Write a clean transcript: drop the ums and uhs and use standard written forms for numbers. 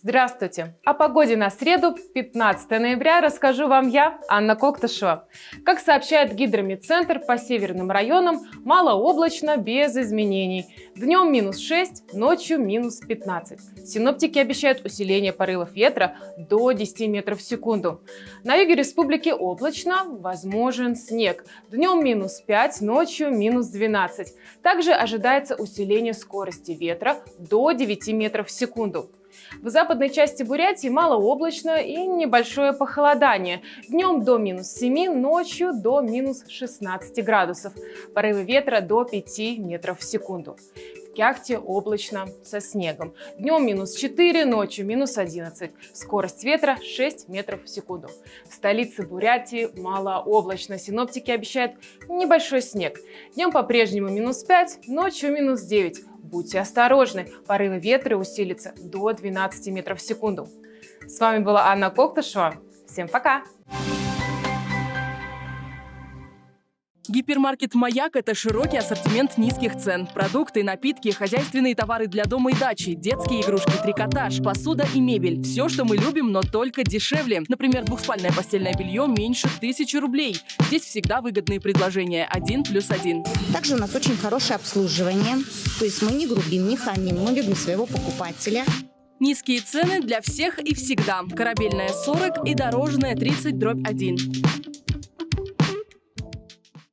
Здравствуйте! О погоде на среду, 15 ноября, расскажу вам я, Анна Коктышева. Как сообщает Гидрометцентр, по северным районам малооблачно, без изменений. Днем минус 6, ночью минус 15. Синоптики обещают усиление порывов ветра до 10 метров в секунду. На юге республики облачно, возможен снег. Днем минус 5, ночью минус 12. Также ожидается усиление скорости ветра до 9 метров в секунду. В западной части Бурятии малооблачно и небольшое похолодание. Днем до минус 7, ночью до минус 16 градусов. Порывы ветра до 5 метров в секунду. В Кяхте облачно со снегом. Днем минус 4, ночью минус 11. Скорость ветра 6 метров в секунду. В столице Бурятии малооблачно. Синоптики обещают небольшой снег. Днем по-прежнему минус 5, ночью минус 9. Будьте осторожны, порывы ветра усилятся до 12 метров в секунду. С вами была Анна Коктышева. Всем пока! Гипермаркет «Маяк» – это широкий ассортимент низких цен. Продукты, напитки, хозяйственные товары для дома и дачи, детские игрушки, трикотаж, посуда и мебель. Все, что мы любим, но только дешевле. Например, двухспальное постельное белье меньше 1000 рублей. Здесь всегда выгодные предложения 1+1. Также у нас очень хорошее обслуживание. То есть мы не грубим, не хамим, мы любим своего покупателя. Низкие цены для всех и всегда. Корабельная 40 и дорожная 30/1.